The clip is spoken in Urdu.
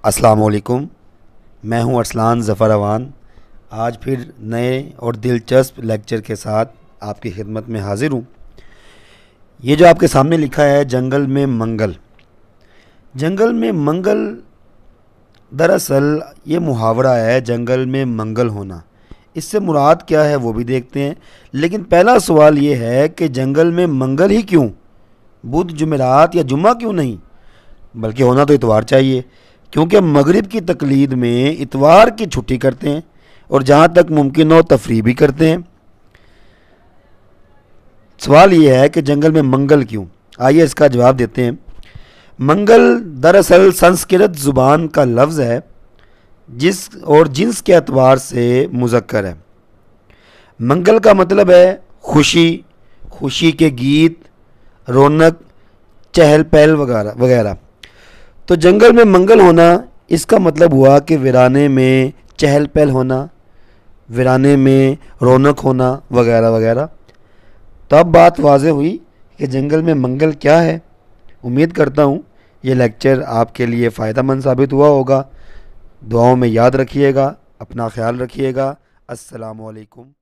السلام علیکم، میں ہوں ارسلان ظفر اوان۔ آج پھر نئے اور دلچسپ لیکچر کے ساتھ آپ کی خدمت میں حاضر ہوں۔ یہ جو آپ کے سامنے لکھا ہے جنگل میں منگل، جنگل میں منگل، دراصل یہ محاورہ ہے جنگل میں منگل ہونا۔ اس سے مراد کیا ہے وہ بھی دیکھتے ہیں، لیکن پہلا سوال یہ ہے کہ جنگل میں منگل ہی کیوں؟ بدھ، جمعرات یا جمعہ کیوں نہیں؟ بلکہ ہونا تو اتوار چاہیے، کیونکہ مغرب کی تقلید میں اتوار کی چھٹی کرتے ہیں اور جہاں تک ممکن ہو تفریح بھی کرتے ہیں۔ سوال یہ ہے کہ جنگل میں منگل کیوں؟ آئیے اس کا جواب دیتے ہیں۔ منگل دراصل سنسکرت زبان کا لفظ ہے جنس کے اعتبار سے مذکر ہے۔ منگل کا مطلب ہے خوشی، خوشی کے گیت، رونق، چہل پہل وغیرہ وغیرہ۔ تو جنگل میں منگل ہونا اس کا مطلب ہوا کہ ویرانے میں چہل پہل ہونا، ویرانے میں رونق ہونا وغیرہ وغیرہ۔ تو اب بات واضح ہوئی کہ جنگل میں منگل کیا ہے۔ امید کرتا ہوں یہ لیکچر آپ کے لیے فائدہ مند ثابت ہوا ہوگا۔ دعاؤں میں یاد رکھیے گا، اپنا خیال رکھیے گا۔ السلام علیکم۔